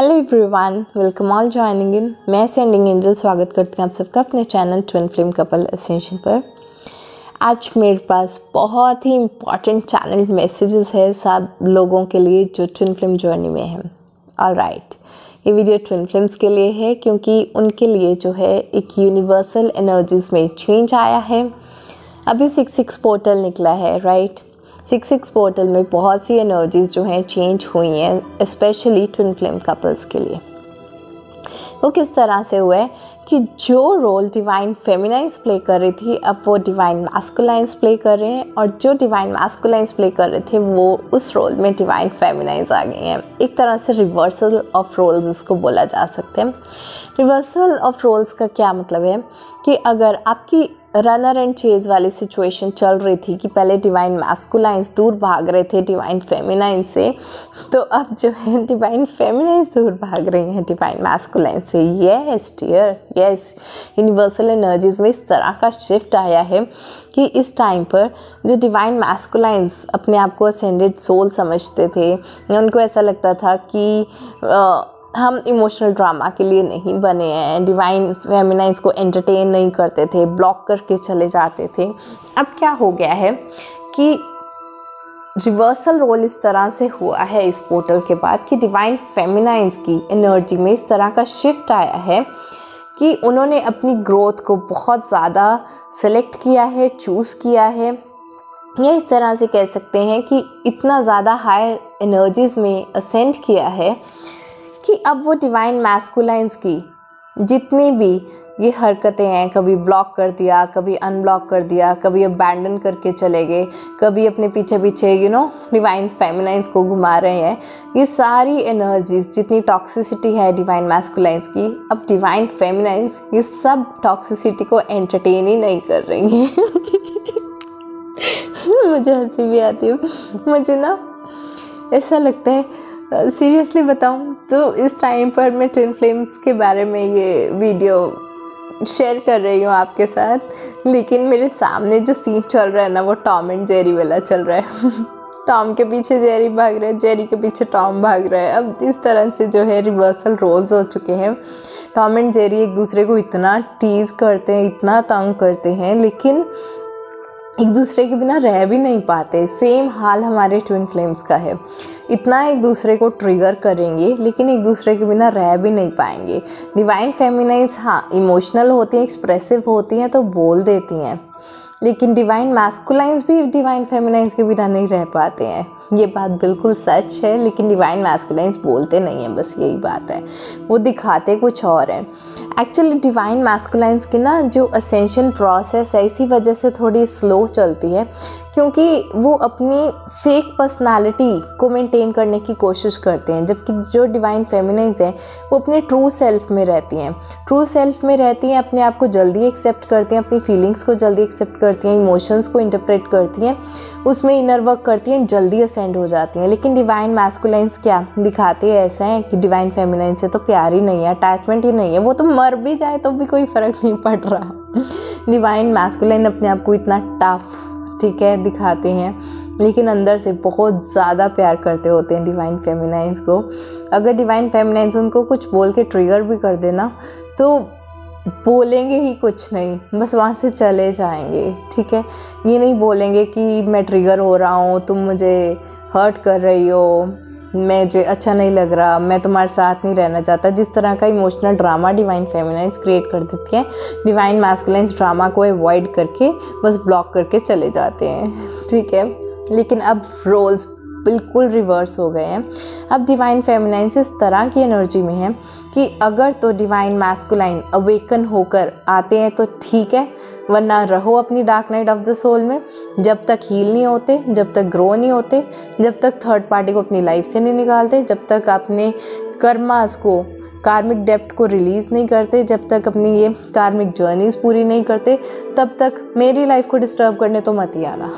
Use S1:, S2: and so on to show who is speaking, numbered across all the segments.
S1: Hello everyone, welcome all joining in. मैं sending angel स्वागत करती हूँ आप सबका अपने channel twin flame couple essential पर। आज मेरे पास बहुत ही इम्पॉर्टेंट चैनल मैसेजेस है सब लोगों के लिए जो ट्विन फ्लेम जर्नी में है। ऑलराइट, ये वीडियो ट्विन फ्लेम्स के लिए है क्योंकि उनके लिए जो है एक यूनिवर्सल एनर्जीज में चेंज आया है। अभी 6-6 पोर्टल निकला है, राइट। 6-6 पोर्टल में बहुत सी एनर्जीज जो हैं चेंज हुई हैं, स्पेशली ट्विन फ्लेम कपल्स के लिए। वो किस तरह से हुआ है कि जो रोल डिवाइन फेमिनाइन्स प्ले कर रही थी अब वो डिवाइन मैस्कुलाइन्स प्ले कर रहे हैं, और जो डिवाइन मैस्कुलाइन्स प्ले कर रहे थे वो उस रोल में डिवाइन फेमिनाइन्स आ गए हैं। एक तरह से रिवर्सल ऑफ रोल्स इसको बोला जा सकते हैं। रिवर्सल ऑफ रोल्स का क्या मतलब है कि अगर आपकी रनर एंड चेज वाली सिचुएशन चल रही थी कि पहले डिवाइन मैस्कुलाइन्स दूर भाग रहे थे डिवाइन फेमिनाइन से, तो अब जो है डिवाइन फेमिनाइन्स दूर भाग रही हैं डिवाइन मैस्कुलाइन से। Yes dear, yes, universal energies में इस तरह का शिफ्ट आया है कि इस टाइम पर जो डिवाइन मैस्कुलाइन्स अपने आप को असेंडेड सोल समझते थे, उनको ऐसा लगता था कि हम इमोशनल ड्रामा के लिए नहीं बने हैं, डिवाइन फेमिनाइन्स को एंटरटेन नहीं करते थे, ब्लॉक करके चले जाते थे। अब क्या हो गया है कि रिवर्सल रोल इस तरह से हुआ है इस पोर्टल के बाद कि डिवाइन फेमिनाइन्स की एनर्जी में इस तरह का शिफ्ट आया है कि उन्होंने अपनी ग्रोथ को बहुत ज़्यादा सेलेक्ट किया है, चूज़ किया है, या इस तरह से कह सकते हैं कि इतना ज़्यादा हायर एनर्जीज़ में असेंड किया है कि अब वो डिवाइन मैस्कुलाइन्स की जितनी भी ये हरकतें हैं, कभी ब्लॉक कर दिया, कभी अनब्लॉक कर दिया, कभी अबैंडन करके चले गए, कभी अपने पीछे पीछे डिवाइन फेमिनाइन्स को घुमा रहे हैं, ये सारी एनर्जीज जितनी टॉक्सिसिटी है डिवाइन मैस्कुलाइन्स की, अब डिवाइन फेमिनाइन्स ये सब टॉक्सिसिटी को एंटरटेन ही नहीं कर रही हैं। मुझे हंसी भी आती है, मुझे ना ऐसा लगता है, सीरियसली बताऊं तो इस टाइम पर मैं ट्विन फ्लेम्स के बारे में ये वीडियो शेयर कर रही हूँ आपके साथ, लेकिन मेरे सामने जो सीन चल रहा है ना वो टॉम एंड जेरी वाला चल रहा है। टॉम के पीछे जेरी भाग रहा है, जेरी के पीछे टॉम भाग रहा है। अब इस तरह से जो है रिवर्सल रोल्स हो चुके हैं। टॉम एंड जेरी एक दूसरे को इतना टीज़ करते हैं, इतना तंग करते हैं, लेकिन एक दूसरे के बिना रह भी नहीं पाते। सेम हाल हमारे ट्विन फ्लेम्स का है, इतना एक दूसरे को ट्रिगर करेंगे लेकिन एक दूसरे के बिना रह भी नहीं पाएंगे। डिवाइन फेमिनाइन्स हाँ इमोशनल होती हैं, एक्सप्रेसिव होती हैं तो बोल देती हैं, लेकिन डिवाइन मैस्कुलाइन्स भी डिवाइन फेमिनाइन्स के बिना नहीं रह पाते हैं। ये बात बिल्कुल सच है, लेकिन डिवाइन मैस्कुलाइन्स बोलते नहीं हैं, बस यही बात है, वो दिखाते कुछ और है। एक्चुअली डिवाइन मैस्कुलाइन्स की ना जो असेंशन प्रोसेस है इसी वजह से थोड़ी स्लो चलती है, क्योंकि वो अपनी फेक पर्सनालिटी को मेंटेन करने की कोशिश करते हैं, जबकि जो डिवाइन फेमिनाइन्स हैं वो अपने ट्रू सेल्फ में रहती हैं। ट्रू सेल्फ में रहती हैं, अपने आप को जल्दी एक्सेप्ट करती हैं, अपनी फीलिंग्स को जल्दी एक्सेप्ट करती हैं, इमोशंस को इंटरप्रेट करती हैं, उसमें इनर वर्क करती हैं, जल्दी असेंड हो जाती हैं। लेकिन डिवाइन मैस्कुलाइन्स क्या दिखाते हैं ऐसा है कि डिवाइन फेमिनाइन से तो प्यार ही नहीं है, अटैचमेंट ही नहीं है, वो तो मर भी जाए तो भी कोई फ़र्क नहीं पड़ रहा। डिवाइन मैस्कुलाइन अपने आप को इतना टफ ठीक है दिखाते हैं, लेकिन अंदर से बहुत ज़्यादा प्यार करते होते हैं डिवाइन फेमिनाइन्स को। अगर डिवाइन फेमिनाइन्स उनको कुछ बोल के ट्रिगर भी कर देना तो बोलेंगे ही कुछ नहीं, बस वहाँ से चले जाएंगे। ठीक है, ये नहीं बोलेंगे कि मैं ट्रिगर हो रहा हूँ, तुम मुझे हर्ट कर रही हो, मुझे अच्छा नहीं लग रहा, मैं तुम्हारे साथ नहीं रहना चाहता। जिस तरह का इमोशनल ड्रामा डिवाइन फेमिनाइन्स क्रिएट कर देती है, डिवाइन मैस्कुलाइन्स ड्रामा को अवॉइड करके बस ब्लॉक करके चले जाते हैं। ठीक है, लेकिन अब रोल्स बिल्कुल रिवर्स हो गए हैं। अब डिवाइन फेमिनाइन्स इस तरह की एनर्जी में है कि अगर तो डिवाइन मैस्कुलाइन अवेकन होकर आते हैं तो ठीक है, वरना रहो अपनी dark night of the soul में। जब तक हील नहीं होते, जब तक ग्रो नहीं होते, जब तक थर्ड पार्टी को अपनी लाइफ से नहीं निकालते, जब तक अपने कर्मास को, कार्मिक डेप्ट को रिलीज़ नहीं करते, जब तक अपनी ये कार्मिक जर्नीज़ पूरी नहीं करते, तब तक मेरी लाइफ को डिस्टर्ब करने तो मत ही आना।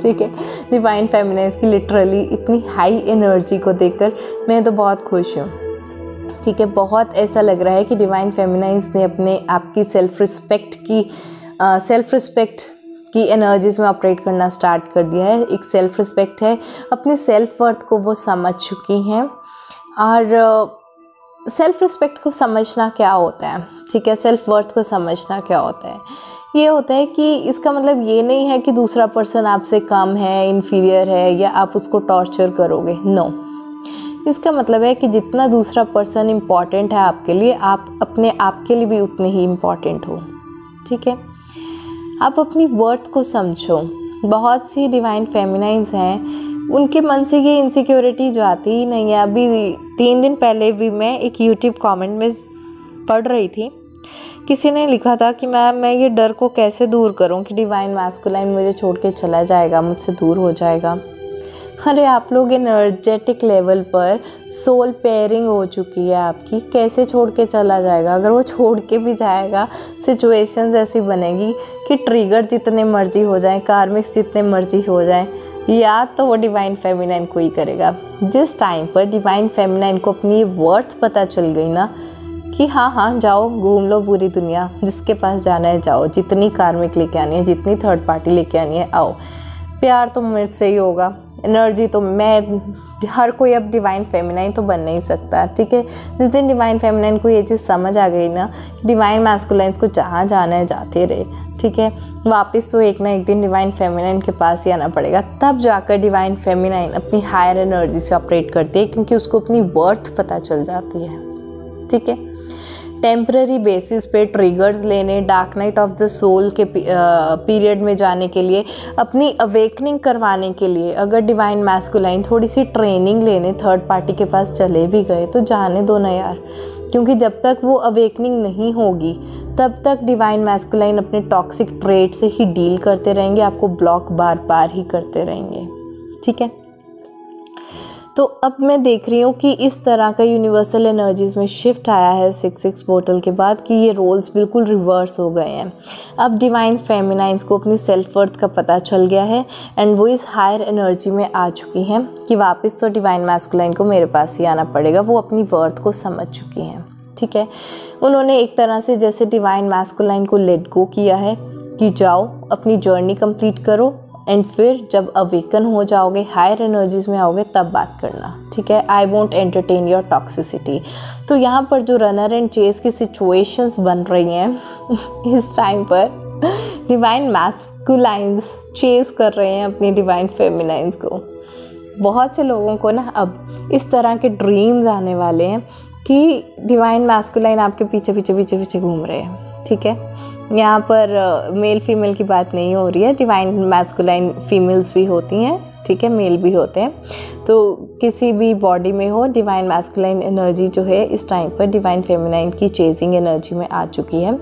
S1: ठीक है, डिवाइन फेमिनाइन्स की लिटरली इतनी हाई एनर्जी को देखकर मैं तो बहुत खुश हूँ। ठीक है, बहुत ऐसा लग रहा है कि डिवाइन फेमिनाइन्स ने अपने आप की सेल्फ रिस्पेक्ट की एनर्जीज़ में ऑपरेट करना स्टार्ट कर दिया है। एक सेल्फ रिस्पेक्ट है, अपने सेल्फ वर्थ को वो समझ चुकी हैं, और सेल्फ रिस्पेक्ट को समझना क्या होता है, ठीक है, सेल्फ वर्थ को समझना क्या होता है। ये होता है कि इसका मतलब ये नहीं है कि दूसरा पर्सन आपसे कम है, इन्फीरियर है, या आप उसको टॉर्चर करोगे। नो, इसका मतलब है कि जितना दूसरा पर्सन इम्पॉर्टेंट है आपके लिए, आप अपने आप के लिए भी उतने ही इम्पॉर्टेंट हो, ठीक है। आप अपनी वर्थ को समझो। बहुत सी डिवाइन फेमिनाइंस हैं, उनके मन से ये इनसिक्योरिटी जो आती ही नहीं है। अभी 3 दिन पहले भी मैं एक यूट्यूब कमेंट में पढ़ रही थी, किसी ने लिखा था कि मैं ये डर को कैसे दूर करूं कि डिवाइन मैस्कुलाइन मुझे छोड़ के चला जाएगा, मुझसे दूर हो जाएगा। अरे आप लोग एनर्जेटिक लेवल पर सोल पेयरिंग हो चुकी है आपकी, कैसे छोड़ के चला जाएगा। अगर वो छोड़ के भी जाएगा, सिचुएशंस ऐसी बनेगी कि ट्रिगर जितने मर्जी हो जाएं, कार्मिक्स जितने मर्जी हो जाएं, या तो वो डिवाइन फेमिनाइन को ही करेगा। जिस टाइम पर डिवाइन फेमिनाइन को अपनी वर्थ पता चल गई ना कि हाँ जाओ घूम लो पूरी दुनिया, जिसके पास जाना है जाओ, जितनी कार्मिक लेके आनी है, जितनी थर्ड पार्टी लेके आनी है आओ, प्यार तो मुझसे ही होगा, एनर्जी तो मैं, हर कोई अब डिवाइन फेमिनाइन तो बन नहीं सकता, ठीक है। जिस दिन डिवाइन फेमिनाइन को ये चीज़ समझ आ गई ना, डिवाइन मैस्कुलाइन्स को जहाँ जाना है जाते रहे, ठीक है, वापस तो एक ना एक दिन डिवाइन फेमिनाइन के पास ही आना पड़ेगा। तब जाकर डिवाइन फेमिनाइन अपनी हायर एनर्जी से ऑपरेट करती है, क्योंकि उसको अपनी वर्थ पता चल जाती है, ठीक है। टेम्पररी बेसिस पे ट्रिगर्स लेने, dark night of the soul के पीरियड में जाने के लिए, अपनी अवेकनिंग करवाने के लिए अगर डिवाइन मैस्कुलाइन थोड़ी सी ट्रेनिंग लेने थर्ड पार्टी के पास चले भी गए तो जाने दो ना यार, क्योंकि जब तक वो अवेकनिंग नहीं होगी तब तक डिवाइन मैस्कुलाइन अपने टॉक्सिक ट्रेट से ही डील करते रहेंगे, आपको ब्लॉक बार बार ही करते रहेंगे, ठीक है। तो अब मैं देख रही हूँ कि इस तरह का यूनिवर्सल एनर्जीज़ में शिफ्ट आया है 6-6 पोर्टल के बाद, कि ये रोल्स बिल्कुल रिवर्स हो गए हैं। अब डिवाइन फेमिनाइंस को अपनी सेल्फ वर्थ का पता चल गया है एंड वो इस हायर एनर्जी में आ चुकी हैं कि वापस तो डिवाइन मैस्कुलाइन को मेरे पास ही आना पड़ेगा। वो अपनी वर्थ को समझ चुकी हैं, ठीक है। उन्होंने एक तरह से जैसे डिवाइन मैस्कुलाइन को लेट गो किया है कि जाओ अपनी जर्नी कंप्लीट करो, एंड फिर जब अवेकन हो जाओगे, हायर एनर्जीज में आओगे, तब बात करना, ठीक है। I won't entertain your toxicity. तो यहाँ पर जो रनर एंड चेस की सिचुएशंस बन रही हैं इस टाइम पर डिवाइन मैस्कुलाइन्स चेस कर रहे हैं अपनी डिवाइन फेमिनाइन्स को। बहुत से लोगों को ना अब इस तरह के ड्रीम्स आने वाले हैं कि डिवाइन मैस्कुलाइन आपके पीछे पीछे पीछे पीछे घूम रहे हैं, ठीक है। यहाँ पर मेल फीमेल की बात नहीं हो रही है, डिवाइन मैस्कुलाइन फीमेल्स भी होती हैं, ठीक है, मेल भी होते हैं। तो किसी भी बॉडी में हो, डिवाइन मैस्कुलाइन एनर्जी जो है इस टाइम पर डिवाइन फेमिनाइन की चेजिंग एनर्जी में आ चुकी है।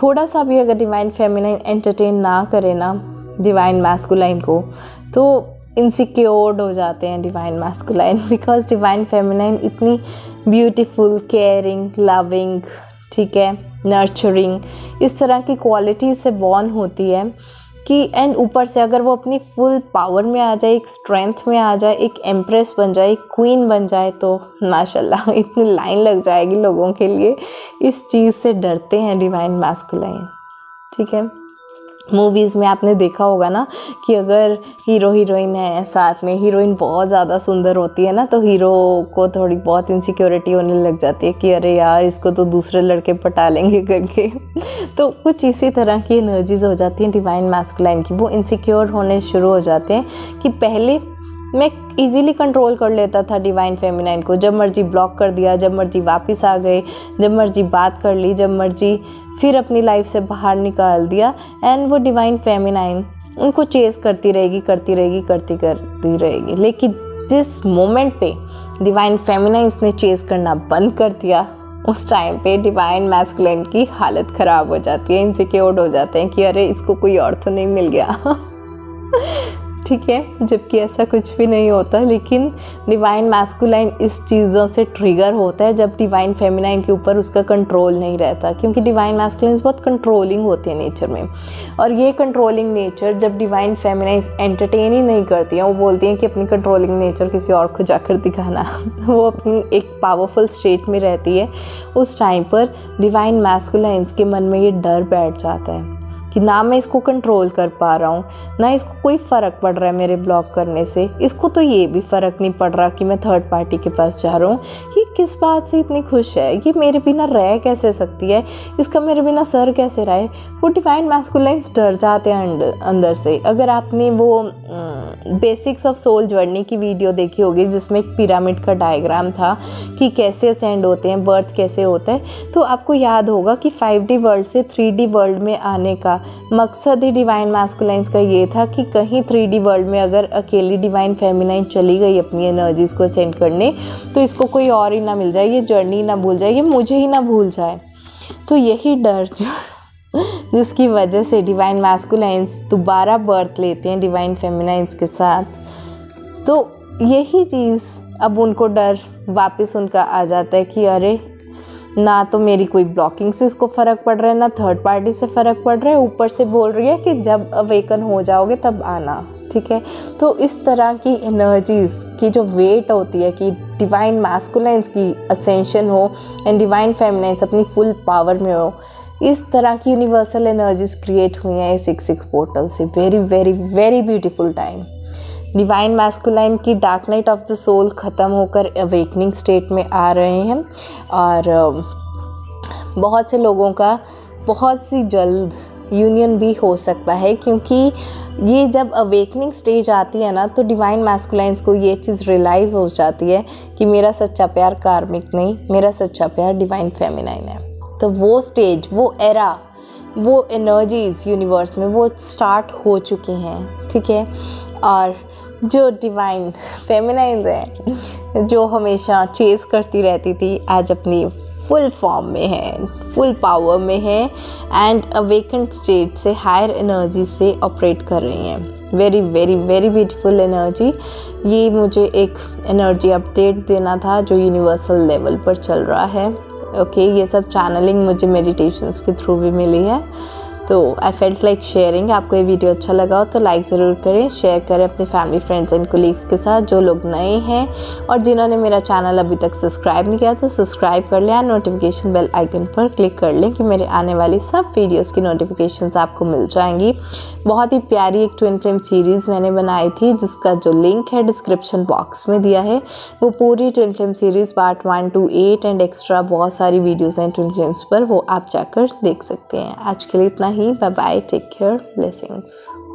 S1: थोड़ा सा भी अगर डिवाइन फेमिनाइन एंटरटेन ना करे ना डिवाइन मैस्कुलाइन को, तो इनसिक्योर्ड हो जाते हैं divine masculine, because divine feminine इतनी ब्यूटीफुल, केयरिंग, लविंग, ठीक है, नर्चरिंग, इस तरह की क्वालिटी से बॉर्न होती है कि एंड ऊपर से अगर वो अपनी फुल पावर में आ जाए, एक स्ट्रेंथ में आ जाए, एक एम्प्रेस बन जाए, एक क्वीन बन जाए, तो माशाल्लाह इतनी लाइन लग जाएगी लोगों के लिए। इस चीज़ से डरते हैं डिवाइन मैस्कुलाइन, ठीक है। मूवीज़ में आपने देखा होगा ना कि अगर हीरो हीरोइन है, साथ में हीरोइन बहुत ज़्यादा सुंदर होती है ना, तो हीरो को थोड़ी बहुत इनसिक्योरिटी होने लग जाती है कि अरे यार इसको तो दूसरे लड़के पटा लेंगे करके। तो कुछ इसी तरह की एनर्जीज हो जाती हैं डिवाइन मैस्कुलाइन की। वो इनसिक्योर होने शुरू हो जाते हैं कि पहले मैं इजीली कंट्रोल कर लेता था डिवाइन फेमिनाइन को, जब मर्जी ब्लॉक कर दिया, जब मर्जी वापस आ गए, जब मर्जी बात कर ली, जब मर्जी फिर अपनी लाइफ से बाहर निकाल दिया। एंड वो डिवाइन फेमिनाइन उनको चेस करती रहेगी। लेकिन जिस मोमेंट पे डिवाइन फेमिनाइंस ने चेस करना बंद कर दिया, उस टाइम पे डिवाइन मैस्कुलाइन की हालत ख़राब हो जाती है, इनसिक्योर्ड हो जाते हैं कि अरे इसको कोई और तो नहीं मिल गया ठीक है, जबकि ऐसा कुछ भी नहीं होता। लेकिन डिवाइन मैस्कुलाइन इस चीज़ों से ट्रिगर होता है जब डिवाइन फेमिनाइन के ऊपर उसका कंट्रोल नहीं रहता, क्योंकि डिवाइन मैस्कुलाइन बहुत कंट्रोलिंग होती है नेचर में। और ये कंट्रोलिंग नेचर जब डिवाइन फेमिनाइन एंटरटेन ही नहीं करती हैं, वो बोलती हैं कि अपनी कंट्रोलिंग नेचर किसी और को जाकर दिखाना वो अपनी एक पावरफुल स्टेट में रहती है। उस टाइम पर डिवाइन मैस्कुलाइन्स के मन में ये डर बैठ जाता है कि ना मैं इसको कंट्रोल कर पा रहा हूँ, ना इसको कोई फ़र्क पड़ रहा है मेरे ब्लॉक करने से, इसको तो ये भी फ़र्क नहीं पड़ रहा कि मैं थर्ड पार्टी के पास जा रहा हूँ, ये किस बात से इतनी खुश है, ये मेरे बिना रह कैसे सकती है, इसका मेरे बिना सर कैसे रहे। वो डिवाइन मैस्कुलाइन्स डर जाते हैं अंदर से। अगर आपने वो बेसिक्स ऑफ सोल जर्नी की वीडियो देखी होगी जिसमें एक पिरामिड का डायग्राम था कि कैसे असेंड होते हैं, बर्थ कैसे होता है, तो आपको याद होगा कि 5D वर्ल्ड से 3D वर्ल्ड में आने का मकसद ही डिवाइन मैस्कुलाइन्स का ये था कि कहीं 3D वर्ल्ड में अगर अकेली डिवाइन फेमिनाइन चली गई अपनी एनर्जीज़ को असेंड करने, तो इसको कोई और ही ना मिल जाए, ये जर्नी ना भूल जाए, ये मुझे ही ना भूल जाए। तो यही डर जिसकी वजह से डिवाइन मैस्कुलाइन्स दोबारा बर्थ लेते हैं डिवाइन फेमिनाइन्स के साथ, तो यही चीज़ अब उनको डर वापस उनका आ जाता है कि अरे ना तो मेरी कोई ब्लॉकिंग से इसको फ़र्क पड़ रहा है, ना थर्ड पार्टी से फ़र्क पड़ रहा है, ऊपर से बोल रही है कि जब अवेकन हो जाओगे तब आना, ठीक है। तो इस तरह की एनर्जीज़ की जो वेट होती है कि डिवाइन मैस्कुलाइन्स की असेंशन हो एंड डिवाइन फेमिनाइन्स अपनी फुल पावर में हो, इस तरह की यूनिवर्सल एनर्जीज क्रिएट हुई हैं इस 6 पोर्टल से। Very very very beautiful time. Divine masculine की dark night of the soul ख़त्म होकर अवेकनिंग स्टेट में आ रहे हैं और बहुत से लोगों का बहुत सी जल्द यूनियन भी हो सकता है, क्योंकि ये जब अवेकनिंग स्टेज आती है ना तो डिवाइन मैस्कुलाइन्स को ये चीज़ रियलाइज़ हो जाती है कि मेरा सच्चा प्यार कार्मिक नहीं, मेरा सच्चा प्यार डिवाइन फेमिनाइन है। तो वो स्टेज, वो एरा, वो एनर्जीज़ यूनिवर्स में वो स्टार्ट हो चुकी हैं, ठीक है। और जो डिवाइन फेमिनाइन है जो हमेशा चेस करती रहती थी, आज अपनी फुल फॉर्म में है, फुल पावर में है एंड अवेकेंड स्टेट से हायर एनर्जी से ऑपरेट कर रही हैं। Very very very beautiful energy. ये मुझे एक एनर्जी अपडेट देना था जो यूनिवर्सल लेवल पर चल रहा है। ओके, ये सब चैनलिंग मुझे मेडिटेशंस के थ्रू भी मिली है, तो आई फेल्ट लाइक शेयरिंग। आपको ये वीडियो अच्छा लगा हो तो लाइक ज़रूर करें, शेयर करें अपने फैमिली, फ्रेंड्स एंड कोलीग्स के साथ। जो लोग नए हैं और जिन्होंने मेरा चैनल अभी तक सब्सक्राइब नहीं किया तो सब्सक्राइब कर लें, नोटिफिकेशन बेल आइकन पर क्लिक कर लें कि मेरे आने वाली सब वीडियोज़ की नोटिफिकेशंस आपको मिल जाएंगी। बहुत ही प्यारी एक ट्विन फ्लेम सीरीज़ मैंने बनाई थी जिसका जो लिंक है डिस्क्रिप्शन बॉक्स में दिया है। वो पूरी twin flame series part 1 to 8 and extra बहुत सारी वीडियोज़ हैं ट्विन फ्लेम्स पर, वो आप जाकर देख सकते हैं। आज के लिए इतना ही। Bye bye, take care, blessings.